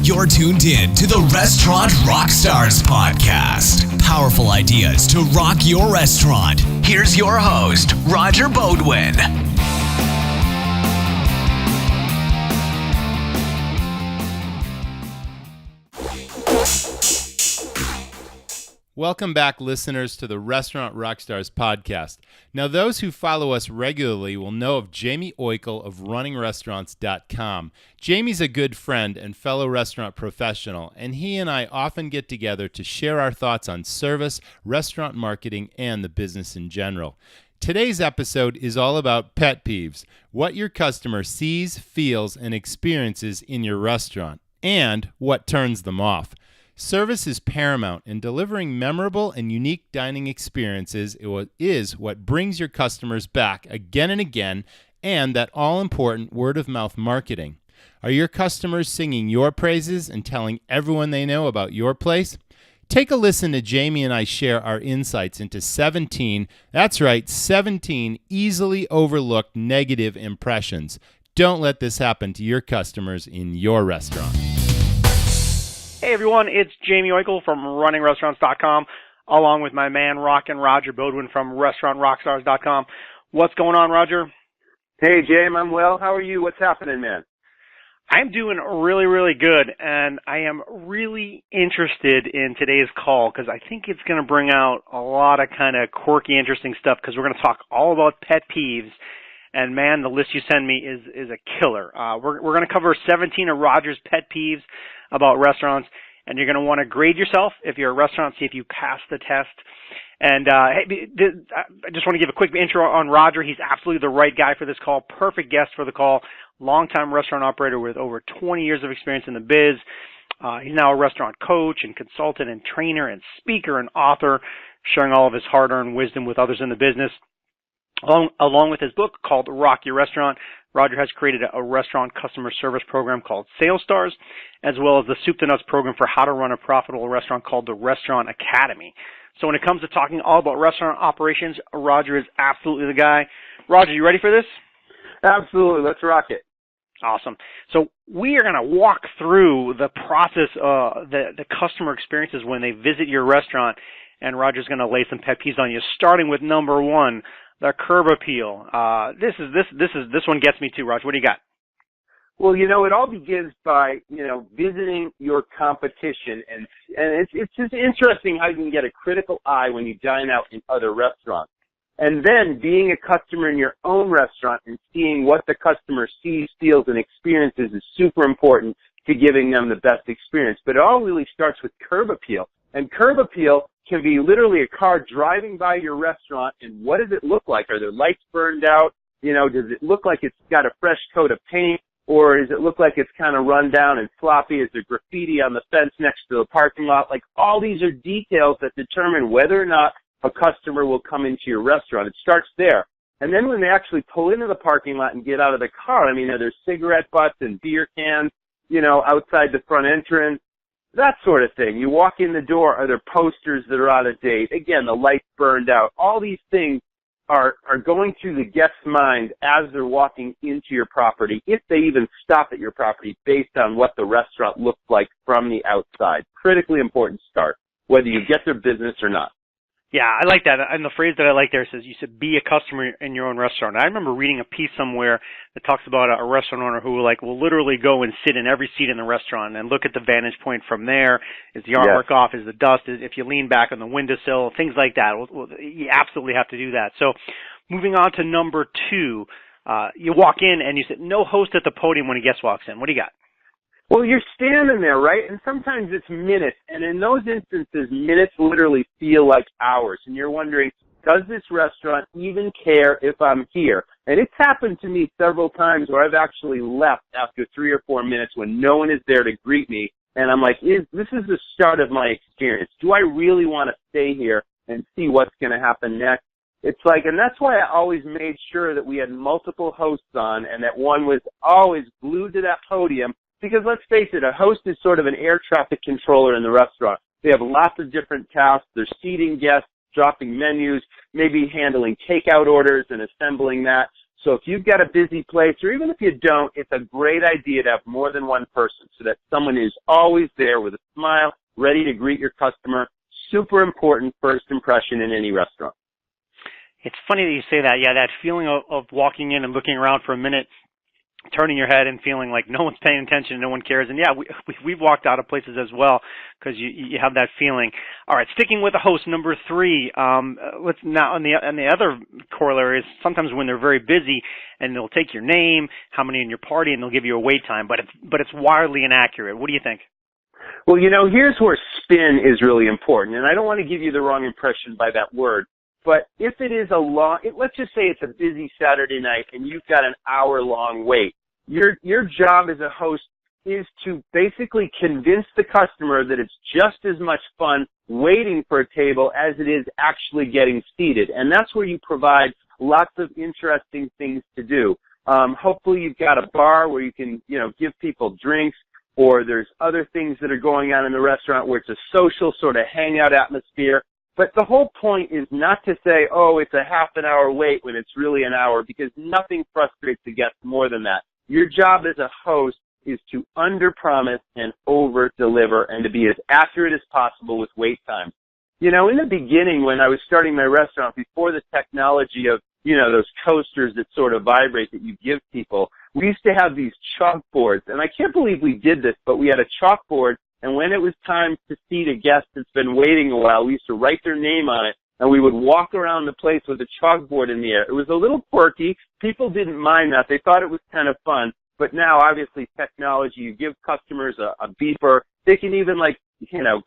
You're tuned in to the Restaurant Rockstars podcast. Powerful ideas to rock your restaurant. Here's your host, Roger Bodwin. Welcome back, listeners, to the Restaurant Rockstars podcast. Now, those who follow us regularly will know of Jamie Oikel of runningrestaurants.com. Jamie's a good friend and fellow restaurant professional, and he and I often get together to share our thoughts on service, restaurant marketing, and the business in general. Today's episode is all about pet peeves, what your customer sees, feels, and experiences in your restaurant, and what turns them off. Service is paramount, and delivering memorable and unique dining experiences is what brings your customers back again and again, and that all-important word-of-mouth marketing. Are your customers singing your praises and telling everyone they know about your place? Take a listen to Jamie and I share our insights into 17 easily overlooked negative impressions. Don't let this happen to your customers in your restaurant. Hey everyone, it's Jamie Oikel from runningrestaurants.com, along with my man Rockin' Roger Bodwin from restaurantrockstars.com. What's going on, Roger? Hey, James, I'm well. How are you? What's happening, man? I'm doing really, really good, and I am really interested in today's call because I think it's going to bring out a lot of kind of quirky, interesting stuff because we're going to talk all about pet peeves. And man, the list you send me is a killer. We're going to cover 17 of Roger's pet peeves about restaurants, and you're going to want to grade yourself if you're a restaurant, see if you pass the test. And I just want to give a quick intro on Roger. He's absolutely the right guy for this call, perfect guest for the call, longtime restaurant operator with over 20 years of experience in the biz. He's now a restaurant coach and consultant and trainer and speaker and author, sharing all of his hard-earned wisdom with others in the business. Along with his book called Rock Your Restaurant, Roger has created a restaurant customer service program called Sales Stars, as well as the Soup to Nuts program for how to run a profitable restaurant called the Restaurant Academy. So when it comes to talking all about restaurant operations, Roger is absolutely the guy. Roger, you ready for this? Absolutely. Let's rock it. Awesome. So we are going to walk through the process, the customer experiences when they visit your restaurant, and Roger's going to lay some pet peeves on you, starting with number one. The curb appeal. This one gets me too, Raj. What do you got? Well, it all begins by, visiting your competition, and it's just interesting how you can get a critical eye when you dine out in other restaurants. And then being a customer in your own restaurant and seeing what the customer sees, feels, and experiences is super important to giving them the best experience. But it all really starts with curb appeal. And curb appeal can be literally a car driving by your restaurant, and what does it look like? Are there lights burned out? Does it look like it's got a fresh coat of paint, or does it look like it's kind of run down and sloppy? Is there graffiti on the fence next to the parking lot? Like, all these are details that determine whether or not a customer will come into your restaurant. It starts there. And then when they actually pull into the parking lot and get out of the car, are there cigarette butts and beer cans, outside the front entrance? That sort of thing. You walk in the door, are there posters that are out of date? Again, the lights burned out. All these things are going through the guest's mind as they're walking into your property, if they even stop at your property, based on what the restaurant looks like from the outside. Critically important start, whether you get their business or not. Yeah, I like that. And the phrase that I like there says, you said, be a customer in your own restaurant. I remember reading a piece somewhere that talks about a restaurant owner who will literally go and sit in every seat in the restaurant and look at the vantage point from there. Is the artwork off? Is the dust? If you lean back on the windowsill? Things like that. You absolutely have to do that. So moving on to number two, you walk in and you said, no host at the podium when a guest walks in. What do you got? Well, you're standing there, right? And sometimes it's minutes. And in those instances, minutes literally feel like hours. And you're wondering, does this restaurant even care if I'm here? And it's happened to me several times where I've actually left after 3 or 4 minutes when no one is there to greet me. And I'm like, this is the start of my experience. Do I really want to stay here and see what's going to happen next? It's like, and that's why I always made sure that we had multiple hosts on and that one was always glued to that podium. Because let's face it, a host is sort of an air traffic controller in the restaurant. They have lots of different tasks. They're seating guests, dropping menus, maybe handling takeout orders and assembling that. So if you've got a busy place, or even if you don't, it's a great idea to have more than one person so that someone is always there with a smile, ready to greet your customer. Super important first impression in any restaurant. It's funny that you say that. Yeah, that feeling of walking in and looking around for a minute, turning your head and feeling like no one's paying attention, no one cares. And yeah, we've walked out of places as well because you have that feeling. All right, sticking with the host, number 3. Let's now on the other corollary is sometimes when they're very busy and they'll take your name, how many in your party, and they'll give you a wait time, but it's wildly inaccurate. What do you think? Well, here's where spin is really important, and I don't want to give you the wrong impression by that word. But if it is let's just say it's a busy Saturday night and you've got an hour-long wait, your job as a host is to basically convince the customer that it's just as much fun waiting for a table as it is actually getting seated. And that's where you provide lots of interesting things to do. Hopefully you've got a bar where you can, give people drinks, or there's other things that are going on in the restaurant where it's a social sort of hangout atmosphere. But the whole point is not to say, oh, it's a half an hour wait when it's really an hour, because nothing frustrates the guests more than that. Your job as a host is to under-promise and over-deliver and to be as accurate as possible with wait times. In the beginning when I was starting my restaurant, before the technology of, those coasters that sort of vibrate that you give people, we used to have these chalkboards. And I can't believe we did this, but we had a chalkboard. And when it was time to seat a guest that's been waiting a while, we used to write their name on it, and we would walk around the place with a chalkboard in the air. It was a little quirky. People didn't mind that. They thought it was kind of fun. But now, obviously, technology, you give customers a beeper. They can even,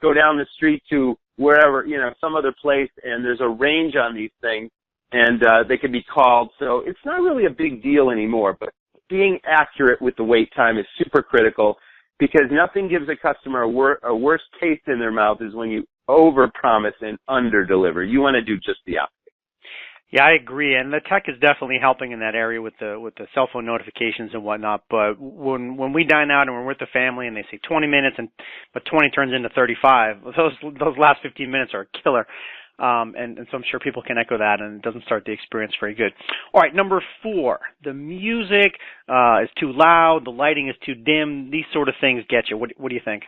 go down the street to wherever, some other place, and there's a range on these things, and they can be called. So it's not really a big deal anymore, but being accurate with the wait time is super critical, because nothing gives a customer a worse taste in their mouth is when you over-promise and under-deliver. You want to do just the opposite. Yeah, I agree, and the tech is definitely helping in that area with the cell phone notifications and whatnot. But when we dine out and we're with the family and they say 20 minutes, but 20 turns into 35, those last 15 minutes are a killer. And so I'm sure people can echo that, and it doesn't start the experience very good. All right, number 4, the music is too loud, the lighting is too dim. These sort of things get you. What do you think?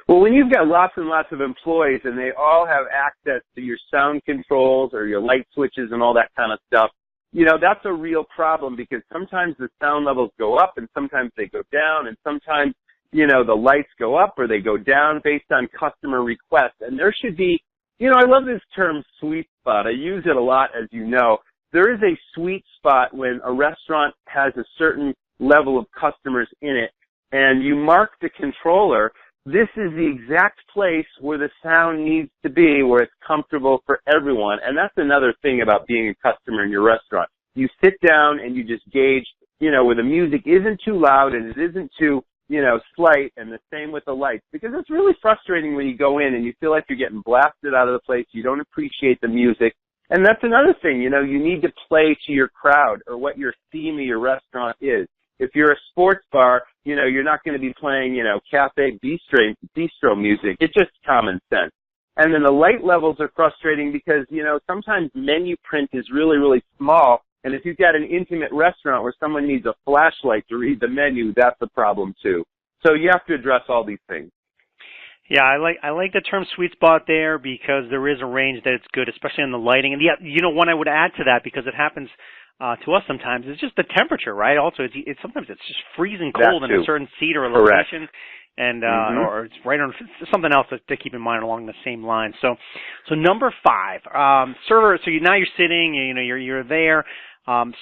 Well, when you've got lots and lots of employees and they all have access to your sound controls or your light switches and all that kind of stuff, that's a real problem, because sometimes the sound levels go up and sometimes they go down, and sometimes, the lights go up or they go down based on customer requests. And there should be, I love this term sweet spot. I use it a lot, as you know. There is a sweet spot when a restaurant has a certain level of customers in it, and you mark the controller. This is the exact place where the sound needs to be, where it's comfortable for everyone. And that's another thing about being a customer in your restaurant. You sit down and you just gauge, where the music isn't too loud and it isn't too, slight, and the same with the lights. Because it's really frustrating when you go in and you feel like you're getting blasted out of the place. You don't appreciate the music. And that's another thing, you need to play to your crowd or what your theme of your restaurant is. If you're a sports bar, you're not going to be playing, cafe bistro music. It's just common sense. And then the light levels are frustrating because, sometimes menu print is really, really small. And if you've got an intimate restaurant where someone needs a flashlight to read the menu, that's a problem too. So you have to address all these things. Yeah, I like the term sweet spot there, because there is a range that it's good, especially on the lighting. And yeah, one I would add to that, because it happens to us sometimes, is just the temperature, right? Also, it's sometimes it's just freezing cold in a certain seat or a location. And or it's right on something else to keep in mind along the same line. So number 5, server. So now you're sitting, you're there.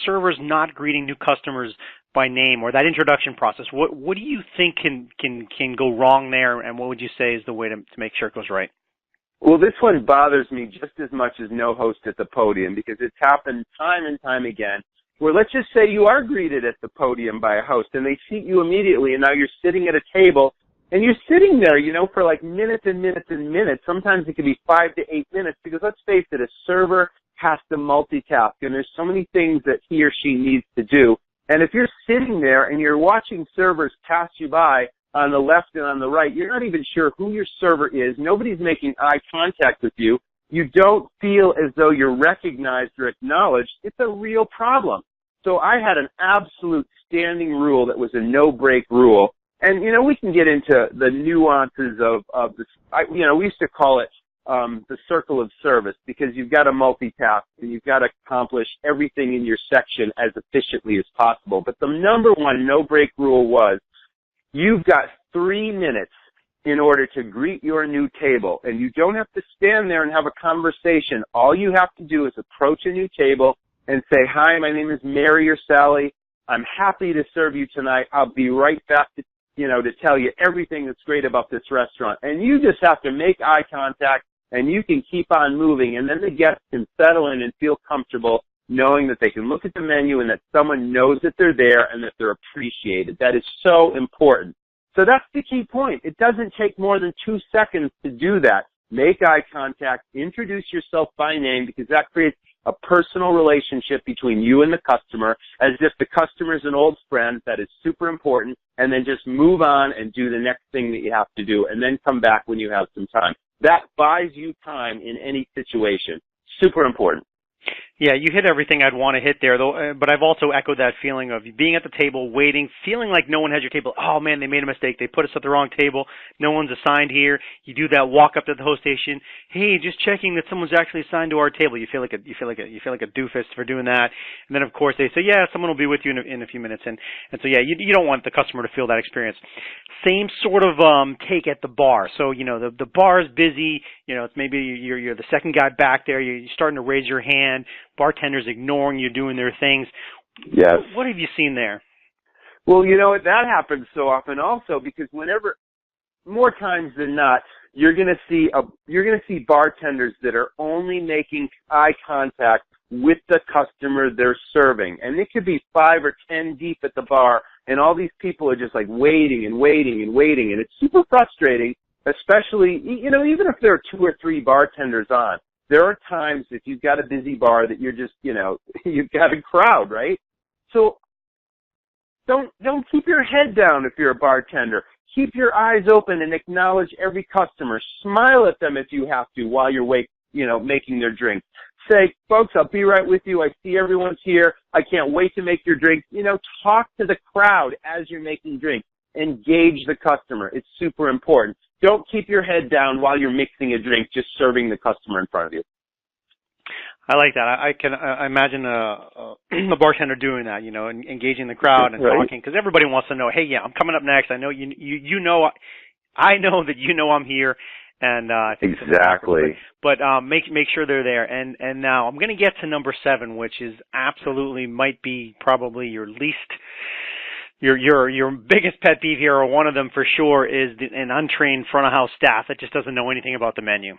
Servers not greeting new customers by name, or that introduction process. What do you think can go wrong there, and what would you say is the way to make sure it goes right? Well, this one bothers me just as much as no host at the podium, because it's happened time and time again, where let's just say you are greeted at the podium by a host and they seat you immediately, and now you're sitting at a table and you're sitting there, for like minutes and minutes and minutes. Sometimes it could be 5 to 8 minutes, because let's face it, a server has to multitask, and there's so many things that he or she needs to do. And if you're sitting there and you're watching servers pass you by on the left and on the right, you're not even sure who your server is. Nobody's making eye contact with you. You don't feel as though you're recognized or acknowledged. It's a real problem. So I had an absolute standing rule that was a no-break rule. And, we can get into the nuances of this. We used to call it the circle of service, because you've got to multitask and you've got to accomplish everything in your section as efficiently as possible. But the number one no-break rule was, you've got 3 minutes in order to greet your new table. And you don't have to stand there and have a conversation. All you have to do is approach a new table and say, "Hi, my name is Mary or Sally. I'm happy to serve you tonight. I'll be right back to tell you everything that's great about this restaurant." And you just have to make eye contact, and you can keep on moving. And then the guests can settle in and feel comfortable knowing that they can look at the menu and that someone knows that they're there and that they're appreciated. That is so important. So that's the key point. It doesn't take more than 2 seconds to do that. Make eye contact, introduce yourself by name, because that creates a personal relationship between you and the customer, as if the customer is an old friend. That is super important. And then just move on and do the next thing that you have to do, and then come back when you have some time. That buys you time in any situation. Super important. Yeah, you hit everything I'd want to hit there, though. But I've also echoed that feeling of being at the table, waiting, feeling like no one has your table. Oh man, they made a mistake. They put us at the wrong table. No one's assigned here. You do that walk up to the host station. Hey, just checking that someone's actually assigned to our table. You feel like a doofus for doing that. And then of course they say, yeah, someone will be with you in a few minutes. And so yeah, you don't want the customer to feel that experience. Same sort of take at the bar. So the bar is busy. It's maybe you're the second guy back there. You're starting to raise your hand. Bartenders ignoring you, doing their things. Yes. What have you seen there? Well, that happens so often also, because more times than not, you're going to see bartenders that are only making eye contact with the customer they're serving. And it could be 5 or 10 deep at the bar, and all these people are just like waiting and waiting and waiting. And it's super frustrating, especially, even if there are 2 or 3 bartenders on. There are times if you've got a busy bar that you're just, you've got a crowd, right? So don't keep your head down if you're a bartender. Keep your eyes open and acknowledge every customer. Smile at them if you have to while you're making their drink. Say, "Folks, I'll be right with you. I see everyone's here. I can't wait to make your drink." Talk to the crowd as you're making drinks. Engage the customer. It's super important. Don't keep your head down while you're mixing a drink, just serving the customer in front of you. I like that. I can imagine a bartender doing that, and engaging the crowd and right. talking, because everybody wants to know, hey, yeah, I'm coming up next. I know I know that I'm here, and I think exactly. But make sure they're there. And now I'm going to get to number 7, which is might be probably your least. Your biggest pet peeve here, or one of them for sure, is an untrained front of house staff that just doesn't know anything about the menu.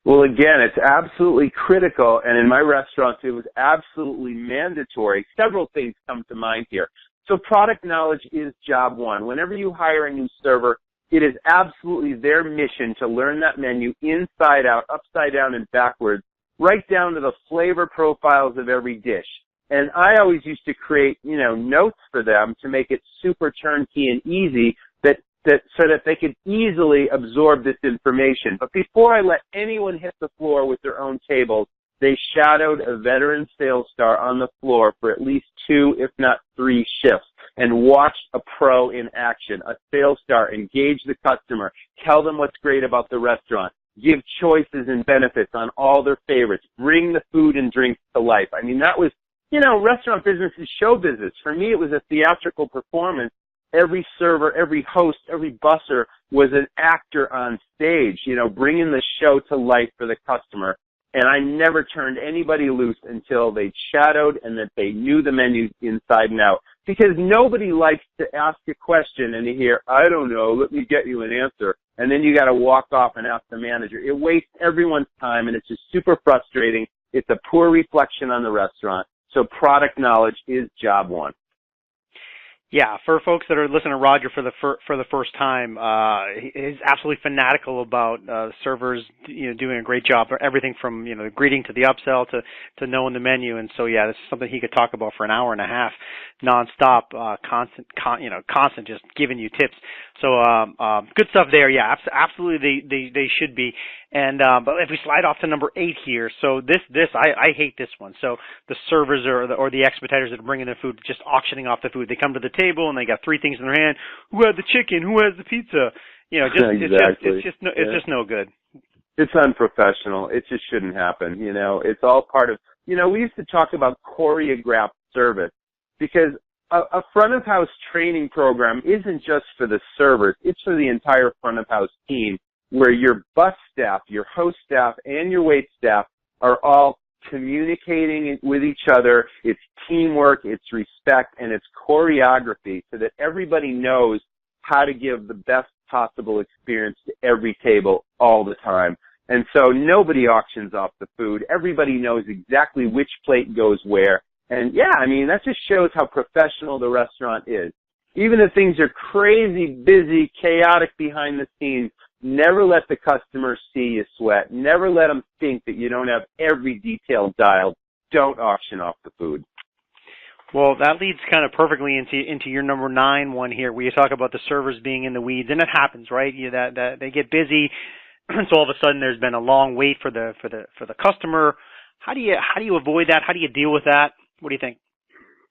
Well, again, it's absolutely critical, and in my restaurants, it was absolutely mandatory. Several things come to mind here. So product knowledge is job one. Whenever you hire a new server, it is absolutely their mission to learn that menu inside out, upside down, and backwards, right down to the flavor profiles of every dish. And I always used to create, notes for them to make it super turnkey and easy so that they could easily absorb this information. But before I let anyone hit the floor with their own tables, they shadowed a veteran sales star on the floor for at least 2, if not 3 shifts, and watched a pro in action, a sales star engage the customer, tell them what's great about the restaurant, give choices and benefits on all their favorites, bring the food and drinks to life. I mean, that was, restaurant business is show business. For me, it was a theatrical performance. Every server, every host, every busser was an actor on stage, bringing the show to life for the customer. And I never turned anybody loose until they shadowed and that they knew the menu inside and out. Because nobody likes to ask a question and to hear, "I don't know, let me get you an answer." And then you got to walk off and ask the manager. It wastes everyone's time, and it's just super frustrating. It's a poor reflection on the restaurant. So product knowledge is job one. Yeah, for folks that are listening to Roger for the first time, he's absolutely fanatical about servers, doing a great job. Everything from the greeting to the upsell to knowing the menu. And so yeah, this is something he could talk about for an hour and a half, nonstop, constant, just giving you tips. So good stuff there. Yeah, absolutely, they should be. And but if we slide off to number 8 here, so I hate this one. So the servers or the expediters that are bringing their food, just auctioning off the food. They come to the table and they got 3 things in their hand. Who had the chicken? Who has the pizza? You know, exactly. It's just no good. It's unprofessional. It just shouldn't happen. You know, it's all part of, you know, we used to talk about choreographed service because a front of house training program isn't just for the servers. It's for the entire front of house team, where your bus staff, your host staff, and your wait staff are all communicating with each other. It's teamwork, it's respect, and it's choreography so that everybody knows how to give the best possible experience to every table all the time. And so nobody auctions off the food. Everybody knows exactly which plate goes where. And yeah, I mean, that just shows how professional the restaurant is. Even if things are crazy, busy, chaotic behind the scenes, never let the customers see you sweat. Never let them think that you don't have every detail dialed. Don't auction off the food. Well, that leads kind of perfectly into your number 9 one here, where you talk about the servers being in the weeds, and it happens, right? That they get busy, so all of a sudden there's been a long wait for the customer. How do you avoid that? How do you deal with that? What do you think?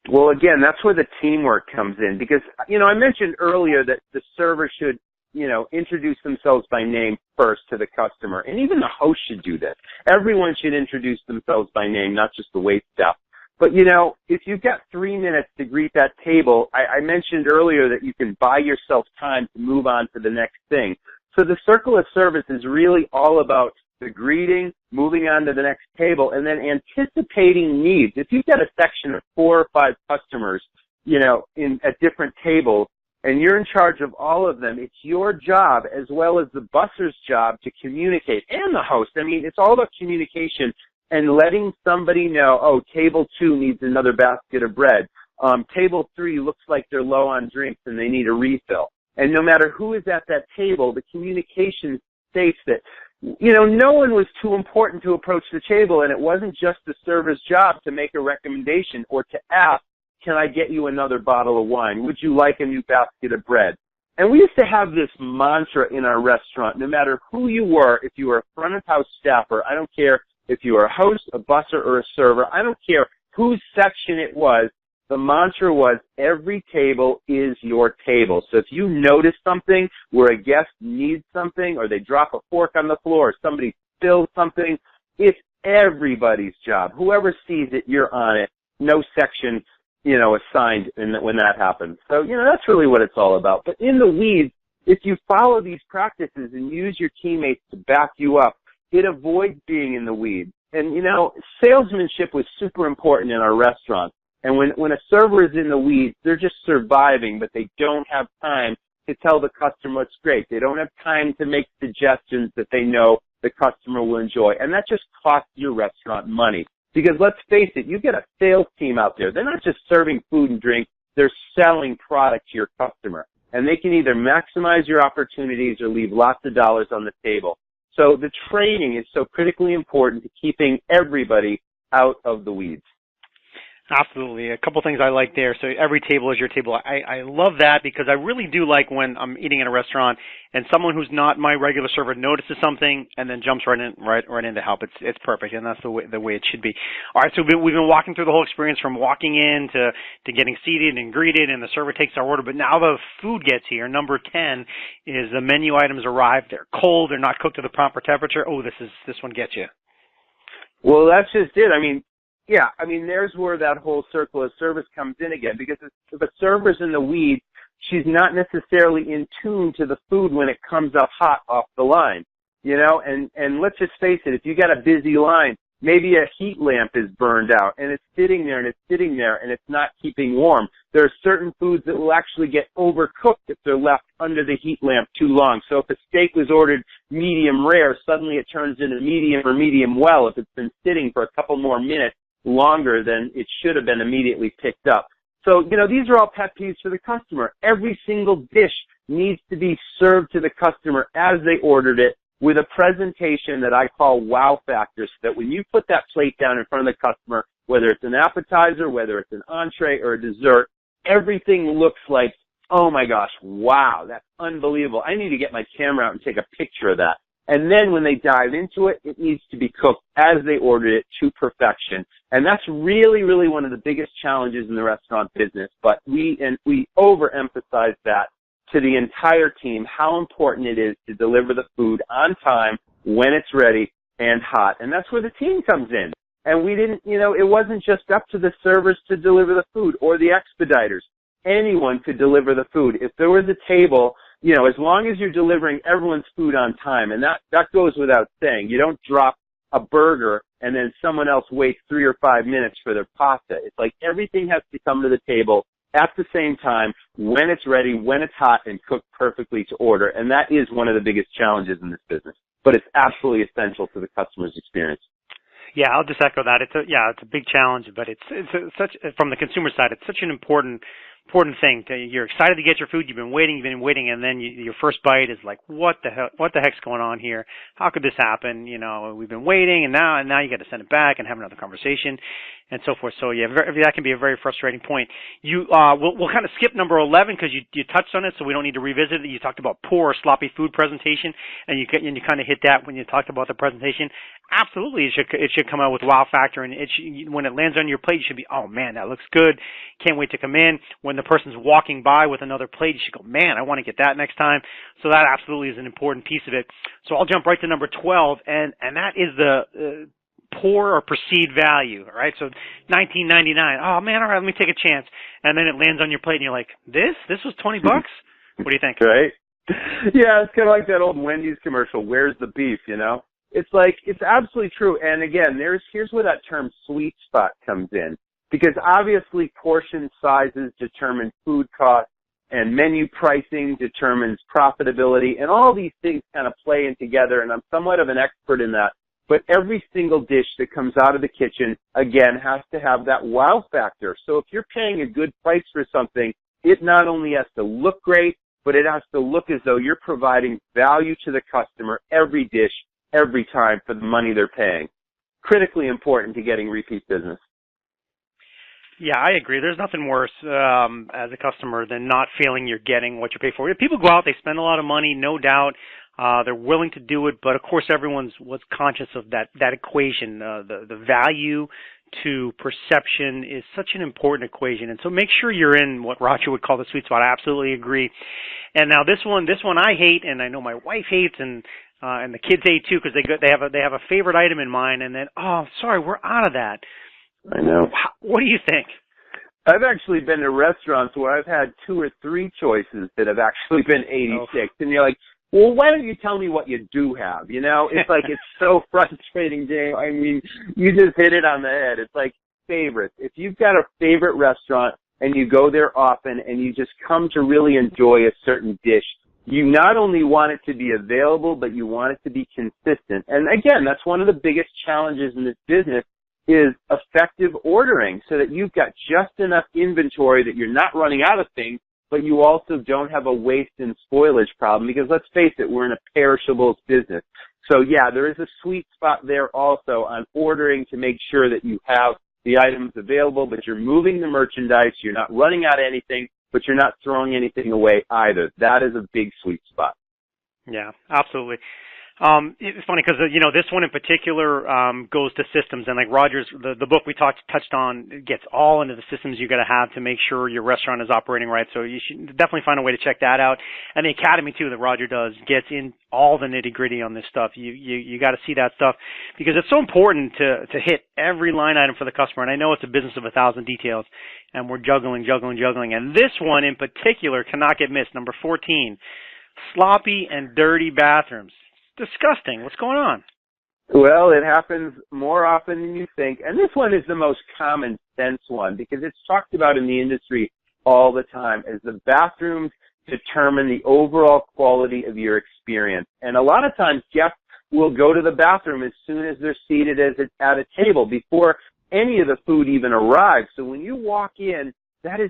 Well, again, that's where the teamwork comes in, because, you know, I mentioned earlier that the server should, you know, introduce themselves by name first to the customer, and even the host should do this. Everyone should introduce themselves by name, not just the wait staff. But, you know, if you've got 3 minutes to greet that table, I mentioned earlier that you can buy yourself time to move on to the next thing. So the circle of service is really all about the greeting, moving on to the next table, and then anticipating needs. If you've got a section of 4 or 5 customers, you know, at different tables, and you're in charge of all of them, it's your job as well as the busser's job to communicate, and the host. I mean, it's all about communication and letting somebody know, oh, table 2 needs another basket of bread. Table 3 looks like they're low on drinks and they need a refill. And no matter who is at that table, the communication states that, you know, no one was too important to approach the table, and it wasn't just the server's job to make a recommendation or to ask, can I get you another bottle of wine? Would you like a new basket of bread? And we used to have this mantra in our restaurant, no matter who you were, if you were a front of house staffer, I don't care if you were a host, a busser, or a server, I don't care whose section it was, the mantra was every table is your table. So if you notice something where a guest needs something, or they drop a fork on the floor, or somebody spills something, it's everybody's job. Whoever sees it, you're on it. No section, you know, assigned when that happens. So, you know, that's really what it's all about. But in the weeds, if you follow these practices and use your teammates to back you up, it avoids being in the weeds. And, you know, salesmanship was super important in our restaurant. And when a server is in the weeds, they're just surviving, but they don't have time to tell the customer what's great. They don't have time to make suggestions that they know the customer will enjoy. And that just costs your restaurant money. Because let's face it, you get a sales team out there. They're not just serving food and drink. They're selling product to your customer. And they can either maximize your opportunities or leave lots of dollars on the table. So the training is so critically important to keeping everybody out of the weeds. Absolutely. A couple things I like there. So every table is your table. I love that because I really do like when I'm eating in a restaurant and someone who's not my regular server notices something and then jumps right in to help. It's perfect, and that's the way it should be. All right, so we've been walking through the whole experience from walking in to getting seated and greeted, and the server takes our order. But now the food gets here. Number 10 is the menu items arrive. They're cold. They're not cooked to the proper temperature. Oh, this one gets you. Well, that's just it. I mean, yeah, I mean, there's where that whole circle of service comes in again, because if a server's in the weeds, she's not necessarily in tune to the food when it comes up hot off the line, you know, and let's just face it, if you got a busy line, maybe a heat lamp is burned out and it's sitting there and it's not keeping warm. There are certain foods that will actually get overcooked if they're left under the heat lamp too long. So if a steak was ordered medium rare, suddenly it turns into medium or medium well if it's been sitting for a couple more minutes longer than it should have been immediately picked up. So, you know, these are all pet peeves for the customer. Every single dish needs to be served to the customer as they ordered it with a presentation that I call wow factor, so that when you put that plate down in front of the customer, whether it's an appetizer, whether it's an entree or a dessert, everything looks like, oh my gosh, wow, that's unbelievable. I need to get my camera out and take a picture of that. And then when they dive into it, it needs to be cooked as they ordered it to perfection. And that's really, really one of the biggest challenges in the restaurant business. But we overemphasize that to the entire team, how important it is to deliver the food on time, when it's ready and hot. And that's where the team comes in. And we didn't, it wasn't just up to the servers to deliver the food or the expediters. Anyone could deliver the food. If there was a table, as long as you're delivering everyone's food on time, and that goes without saying. You don't drop a burger and then someone else waits 3 or 5 minutes for their pasta. It's like everything has to come to the table at the same time, when it's ready, when it's hot, and cooked perfectly to order. And that is one of the biggest challenges in this business. But it's absolutely essential to the customer's experience. Yeah, I'll just echo that. It's a big challenge, but it's such, from the consumer side, it's such an important thing. You're excited to get your food. You've been waiting, and then your first bite is like, what the heck's going on here? How could this happen? We've been waiting, and now you got to send it back and have another conversation, and so forth. So yeah, that can be a very frustrating point. We'll kind of skip number 11 because you touched on it, so we don't need to revisit it. You talked about poor or sloppy food presentation, and you kind of hit that when you talked about the presentation. Absolutely, it should come out with wow factor, and when it lands on your plate, you should be, oh man, that looks good. Can't wait to come in. When the person's walking by with another plate, you should go, man, I want to get that next time. So that absolutely is an important piece of it. So I'll jump right to number 12, and that is the poor or perceived value. All right, so $19.99. Oh man, all right, let me take a chance, and then it lands on your plate, and you're like, this was $20. What do you think? Right? Yeah, it's kind of like that old Wendy's commercial. Where's the beef? It's like, it's absolutely true. And again, here's where that term sweet spot comes in. Because obviously portion sizes determine food costs, and menu pricing determines profitability, and all these things kind of play in together, and I'm somewhat of an expert in that. But every single dish that comes out of the kitchen, again, has to have that wow factor. So if you're paying a good price for something, it not only has to look great, but it has to look as though you're providing value to the customer every dish, every time for the money they're paying. Critically important to getting repeat business. Yeah, I agree. There's nothing worse as a customer than not feeling you're getting what you pay for. People go out, they spend a lot of money, no doubt. They're willing to do it, but of course everyone's conscious of that equation. The value to perception is such an important equation, and so make sure you're in what Roger would call the sweet spot. I absolutely agree. And now this one I hate, and I know my wife hates, and the kids hate too, because they have a favorite item in mind, and then sorry, we're out of that. I know. What do you think? I've actually been to restaurants where I've had 2 or 3 choices that have actually been 86, and you're like, well, why don't you tell me what you do have? It's like, it's so frustrating, Jay. I mean, you just hit it on the head. It's like favorites. If you've got a favorite restaurant and you go there often and you just come to really enjoy a certain dish, you not only want it to be available, but you want it to be consistent. And again, that's one of the biggest challenges in this business, is effective ordering, so that you've got just enough inventory that you're not running out of things, but you also don't have a waste and spoilage problem, because let's face it, we're in a perishables business. So yeah, there is a sweet spot there also on ordering to make sure that you have the items available, but you're moving the merchandise, you're not running out of anything, but you're not throwing anything away either. That is a big sweet spot. Yeah, absolutely. It's funny because, this one in particular goes to systems, and like Roger's, the book we touched on gets all into the systems you got to have to make sure your restaurant is operating right. So you should definitely find a way to check that out. And the Academy too that Roger does gets in all the nitty gritty on this stuff. You got to see that stuff because it's so important to hit every line item for the customer. And I know it's a business of 1,000 details, and we're juggling. And this one in particular cannot get missed. Number 14, sloppy and dirty bathrooms. Disgusting. What's going on? Well, it happens more often than you think. And this one is the most common sense one because it's talked about in the industry all the time as the bathrooms determine the overall quality of your experience. And a lot of times guests will go to the bathroom as soon as they're seated at a table before any of the food even arrives. So when you walk in, that's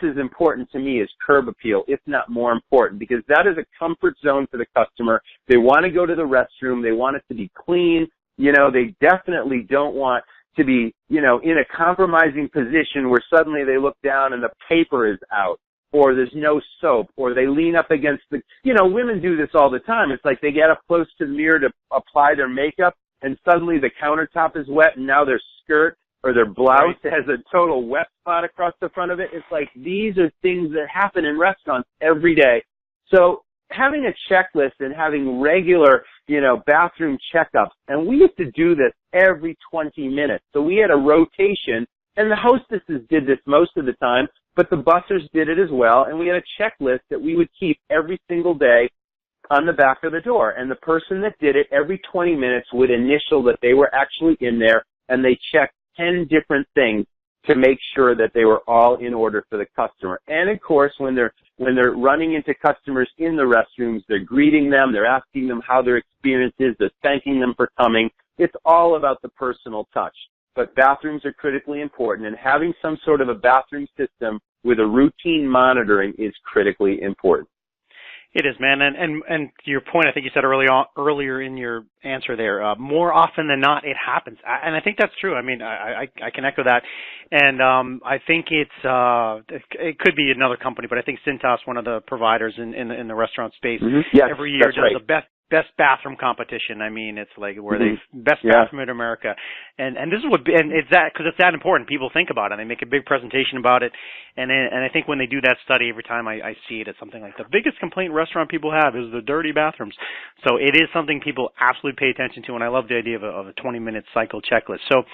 as important to me as curb appeal, if not more important, because that is a comfort zone for the customer. They want to go to the restroom. They want it to be clean. They definitely don't want to be, in a compromising position where suddenly they look down and the paper is out, or there's no soap, or they lean up against the, women do this all the time. It's like they get up close to the mirror to apply their makeup, and suddenly the countertop is wet, and now their skirt or their blouse has a total wet spot across the front of it. It's like these are things that happen in restaurants every day. So having a checklist and having regular, bathroom checkups, and we used to do this every 20 minutes. So we had a rotation, and the hostesses did this most of the time, but the bussers did it as well, and we had a checklist that we would keep every single day on the back of the door. And the person that did it every 20 minutes would initial that they were actually in there, and they checked 10 different things to make sure that they were all in order for the customer. And of course, when they're running into customers in the restrooms, they're greeting them, they're asking them how their experience is, they're thanking them for coming. It's all about the personal touch. But bathrooms are critically important, and having some sort of a bathroom system with a routine monitoring is critically important. It is, man, and to your point, I think you said earlier in your answer there, more often than not, it happens, and I think that's true. I mean, I can echo that, and I think it could be another company, but I think Cintas, one of the providers in the restaurant space, yes, every year does the best bathroom competition. I mean, it's like where they best bathroom in America, and this is and it's that because it's that important. People think about it. They make a big presentation about it, and I think when they do that study, every time I see it, it's something like the biggest complaint restaurant people have is the dirty bathrooms. So it is something people absolutely pay attention to, and I love the idea of a 20-minute cycle checklist. So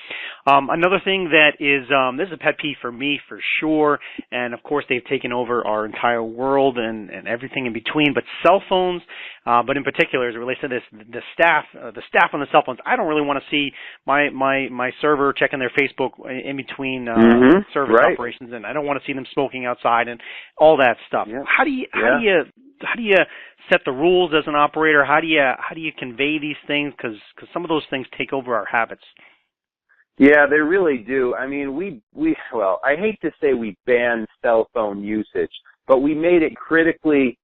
another thing that is this is a pet peeve for me for sure, and of course they've taken over our entire world and everything in between. But cell phones, but in particular, as it relates to this, the staff on the cell phones, I don't really want to see my server checking their Facebook in between service operations, and I don't want to see them smoking outside and all that stuff. Yeah. How do you set the rules as an operator? How do you convey these things? Because some of those things take over our habits. Yeah, they really do. I mean, well, I hate to say we banned cell phone usage, but we made it critically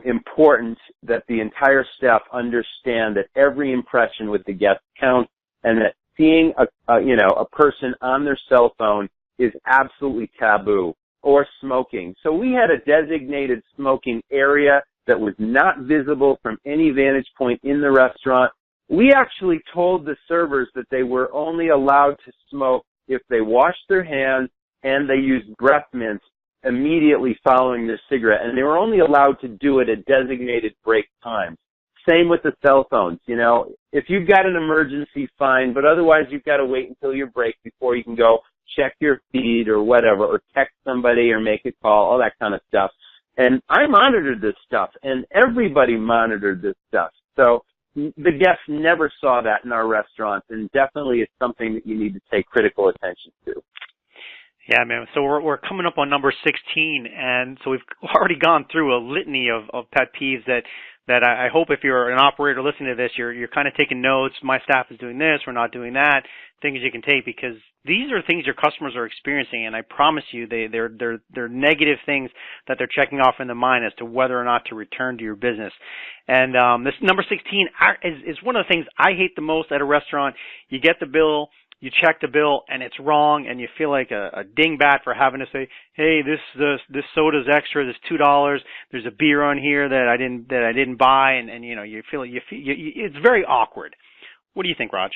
important that the entire staff understand that every impression with the guest counts, and that seeing a person on their cell phone is absolutely taboo, or smoking. So we had a designated smoking area that was not visible from any vantage point in the restaurant. We actually told the servers that they were only allowed to smoke if they washed their hands and they used breath mints immediately following their cigarette, and they were only allowed to do it at designated break times. Same with the cell phones. If you've got an emergency, fine, but otherwise you've got to wait until your break before you can go check your feed or whatever, or text somebody or make a call, all that kind of stuff. And I monitored this stuff, and everybody monitored this stuff. So the guests never saw that in our restaurants, and definitely it's something that you need to take critical attention to. Yeah, man. So we're coming up on number 16, and so we've already gone through a litany of pet peeves that I hope if you're an operator listening to this, you're kind of taking notes. My staff is doing this, we're not doing that. Things you can take, because these are things your customers are experiencing, and I promise you they're negative things that they're checking off in the mind as to whether or not to return to your business. And this number 16 is one of the things I hate the most at a restaurant. You get the bill, you check the bill, and it's wrong, and you feel like a dingbat for having to say, "Hey, this soda's extra. This $2. There's a beer on here that I didn't buy," and you feel it's very awkward. What do you think, Raj?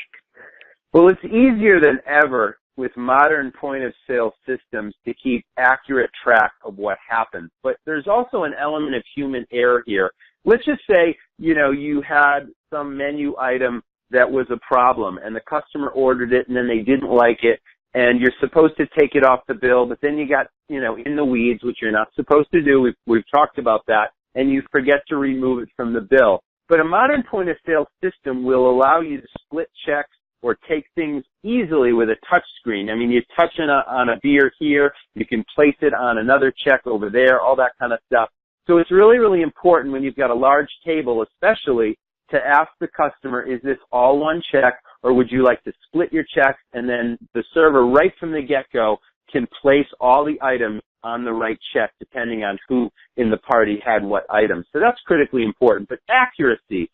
Well, it's easier than ever with modern point-of-sale systems to keep accurate track of what happens. But there's also an element of human error here. Let's just say, you had some menu item that was a problem, and the customer ordered it, and then they didn't like it, and you're supposed to take it off the bill, but then you got, in the weeds, which you're not supposed to do. We've talked about that, and you forget to remove it from the bill. But a modern point-of-sale system will allow you to split checks or take things easily with a touch screen. I mean, you touch on a beer here, you can place it on another check over there, all that kind of stuff. So it's really, really important when you've got a large table, especially, to ask the customer, is this all one check, or would you like to split your checks? And then the server, right from the get-go, can place all the items on the right check, depending on who in the party had what items. So that's critically important. But accuracy,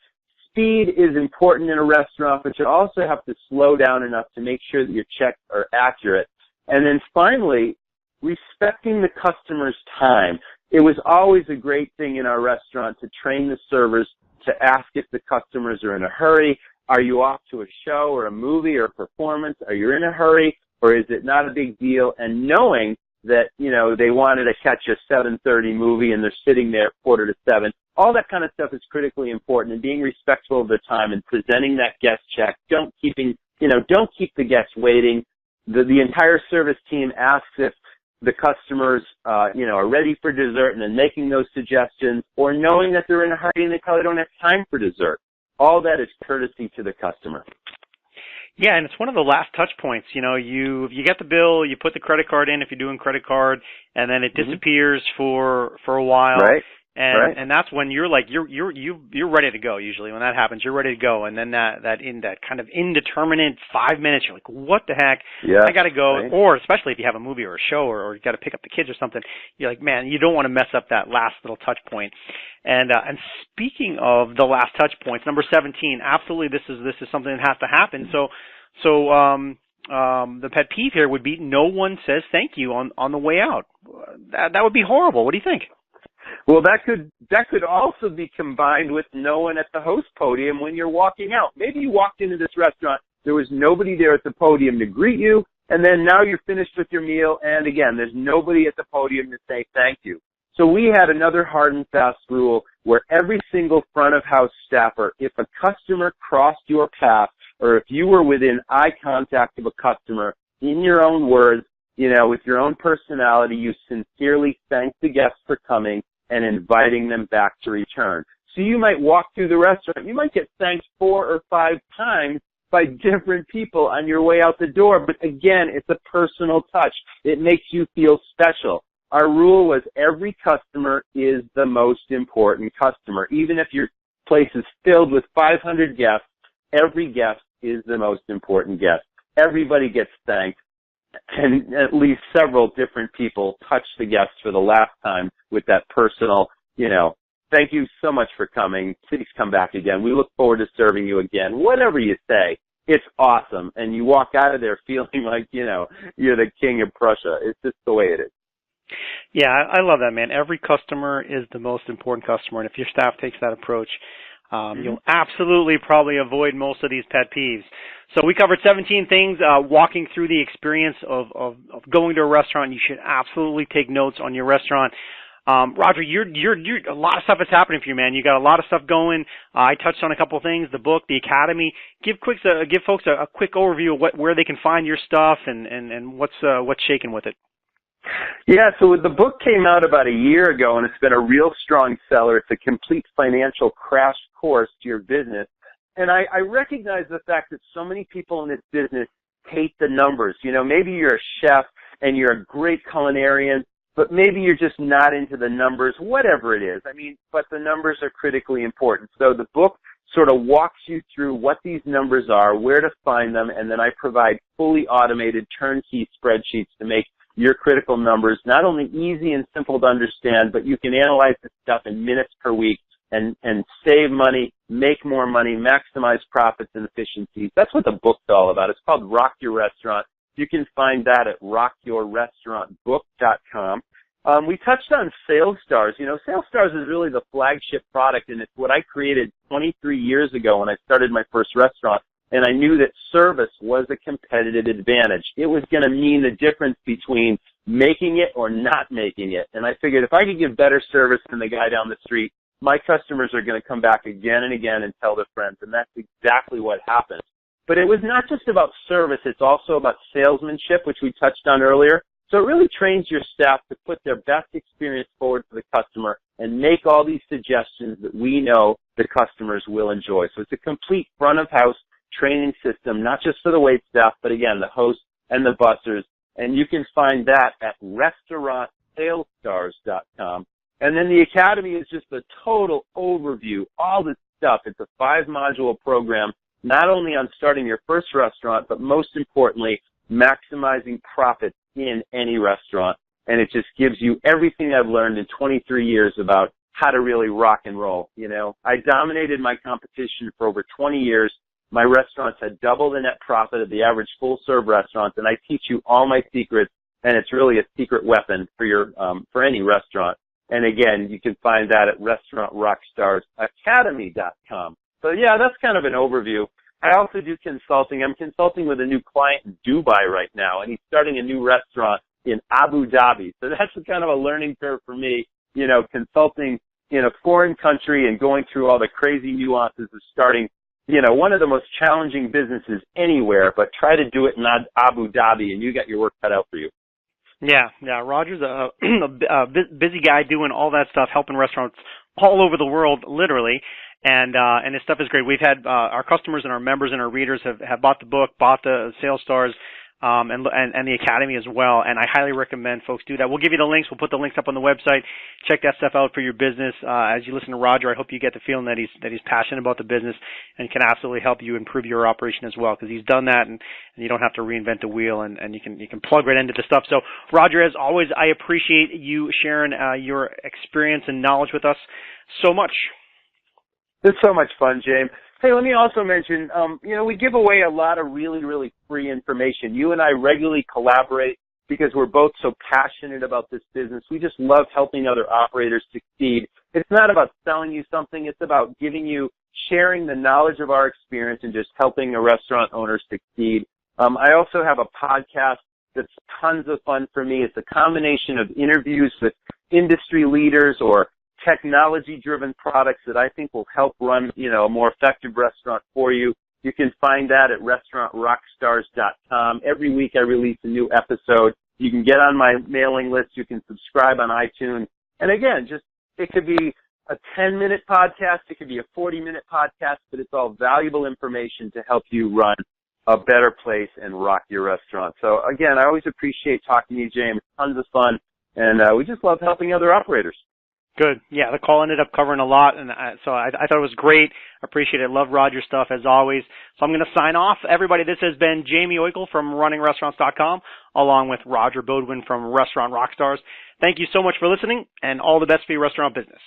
speed is important in a restaurant, but you also have to slow down enough to make sure that your checks are accurate. And then finally, respecting the customer's time. it was always a great thing in our restaurant to train the servers to ask if the customers are in a hurry. Are you off to a show or a movie or a performance? Are you in a hurry, or is it not a big deal? And knowing that, you know, they wanted to catch a 7:30 movie and they're sitting there at 6:45, all that kind of stuff is critically important, and being respectful of their time and presenting that guest check. Don't keep the guests waiting. The entire service team asks if the customers, are ready for dessert, and then making those suggestions, or knowing that they're in a hurry and they probably don't have time for dessert. All that is courtesy to the customer. Yeah, and it's one of the last touch points. You know, you get the bill, you put the credit card in if you're doing credit card, and then it disappears for a while. Right. And that's when you're like you're ready to go. Usually when that happens, you're ready to go. And then that kind of indeterminate 5 minutes, you're like, what the heck? Yeah, I got to go. right. Or especially if you have a movie or a show, or you got to pick up the kids or something, you're like, man, you don't want to mess up that last little touch point. And speaking of the last touch points, number 17, absolutely, this is something that has to happen. So the pet peeve here would be no one says thank you on the way out. That would be horrible. What do you think? Well, that could also be combined with no one at the host podium when you're walking out. Maybe you walked into this restaurant, there was nobody there at the podium to greet you, and then now you're finished with your meal, and again, there's nobody at the podium to say thank you. So we had another hard and fast rule where every single front of house staffer, if a customer crossed your path, or if you were within eye contact of a customer, in your own words, with your own personality, you sincerely thank the guests for coming and inviting them back to return. So you might walk through the restaurant, you might get thanked 4 or 5 times by different people on your way out the door, but again, it's a personal touch. It makes you feel special. Our rule was every customer is the most important customer. Even if your place is filled with 500 guests, every guest is the most important guest. Everybody gets thanked, and at least several different people touch the guests for the last time with that personal, thank you so much for coming. Please come back again. We look forward to serving you again. Whatever you say, it's awesome. And you walk out of there feeling like, you're the king of Prussia. It's just the way it is. Yeah, I love that, man. Every customer is the most important customer. And if your staff takes that approach, you'll absolutely probably avoid most of these pet peeves. So we covered 17 things, walking through the experience of going to a restaurant. You should absolutely take notes on your restaurant. Roger, you're a lot of stuff is happening for you, man. You got a lot of stuff going. I touched on a couple of things, the book, the academy. Give folks a quick overview of where they can find your stuff and what's shaking with it. Yeah, so the book came out about a year ago, and it's been a real strong seller. It's a complete financial crash course to your business. And I recognize the fact that so many people in this business hate the numbers. Maybe you're a chef and you're a great culinarian, but maybe you're just not into the numbers, whatever it is. But the numbers are critically important. So the book sort of walks you through what these numbers are, where to find them, and then I provide fully automated turnkey spreadsheets to make your critical numbers not only easy and simple to understand, but you can analyze this stuff in minutes per week and save money, make more money, maximize profits and efficiencies. That's what the book's all about. It's called Rock Your Restaurant. You can find that at rockyourrestaurantbook.com. We touched on Sales Stars. Sales Stars is really the flagship product, and it's what I created 23 years ago when I started my first restaurant. And I knew that service was a competitive advantage. It was going to mean the difference between making it or not making it. And I figured if I could give better service than the guy down the street, my customers are going to come back again and again and tell their friends. And that's exactly what happened. But it was not just about service. It's also about salesmanship, which we touched on earlier. So it really trains your staff to put their best experience forward for the customer and make all these suggestions that we know the customers will enjoy. So it's a complete front of house training system, not just for the wait staff, but again, the hosts and the bussers. And you can find that at restaurantsalesstars.com. And then the Academy is just a total overview, all this stuff. It's a 5-module program, not only on starting your first restaurant, but most importantly, maximizing profits in any restaurant. And it just gives you everything I've learned in 23 years about how to really rock and roll. I dominated my competition for over 20 years. My restaurants had double the net profit of the average full-serve restaurant, and I teach you all my secrets, and it's really a secret weapon for any restaurant. And again, you can find that at restaurantrockstarsacademy.com. So yeah, that's kind of an overview. I also do consulting. I'm consulting with a new client in Dubai right now, and he's starting a new restaurant in Abu Dhabi. So that's kind of a learning curve for me, consulting in a foreign country and going through all the crazy nuances of starting, one of the most challenging businesses anywhere, but try to do it in Abu Dhabi, and you got your work cut out for you. Yeah. Roger's a busy guy doing all that stuff, helping restaurants all over the world, literally. And his stuff is great. We've had our customers and our members and our readers have bought the book, bought the Sales Stars, and the Academy as well. And I highly recommend folks do that. We'll give you the links. We'll put the links up on the website. Check that stuff out for your business. As you listen to Roger, I hope you get the feeling that he's passionate about the business and can absolutely help you improve your operation as well, because he's done that, and you don't have to reinvent the wheel, and you can plug right into the stuff. So Roger, as always, I appreciate you sharing your experience and knowledge with us so much. It's so much fun, James. Hey, let me also mention, we give away a lot of really, really free information. You and I regularly collaborate because we're both so passionate about this business. We just love helping other operators succeed. It's not about selling you something. It's about sharing the knowledge of our experience and just helping a restaurant owner succeed. I also have a podcast that's tons of fun for me. It's a combination of interviews with industry leaders or technology-driven products that I think will help run, a more effective restaurant for you. You can find that at restaurantrockstars.com. Every week I release a new episode. You can get on my mailing list. You can subscribe on iTunes. And again, it could be a 10-minute podcast. It could be a 40-minute podcast, but it's all valuable information to help you run a better place and rock your restaurant. So again, I always appreciate talking to you, James. Tons of fun. And we just love helping other operators. Good. Yeah, the call ended up covering a lot, and so I thought it was great. Appreciate it. Love Roger's stuff as always. So I'm going to sign off. Everybody, this has been Jamie Oikel from RunningRestaurants.com, along with Roger Beaudoin from Restaurant Rockstars. Thank you so much for listening, and all the best for your restaurant business.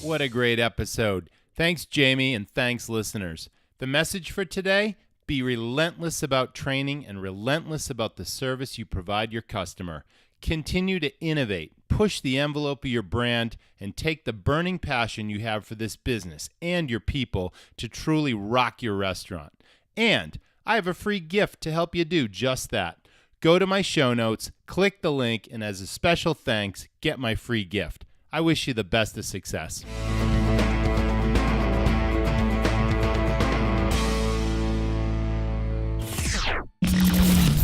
What a great episode. Thanks, Jamie, and thanks, listeners. The message for today: be relentless about training and relentless about the service you provide your customer. Continue to innovate, push the envelope of your brand, and take the burning passion you have for this business and your people to truly rock your restaurant. And I have a free gift to help you do just that. Go to my show notes, click the link, and as a special thanks, get my free gift. I wish you the best of success.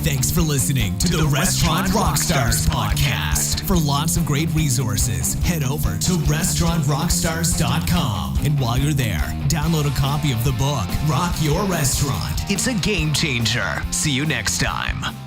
Thanks for listening to the Restaurant Rockstars podcast. For lots of great resources, head over to restaurantrockstars.com. And while you're there, download a copy of the book, Rock Your Restaurant. It's a game changer. See you next time.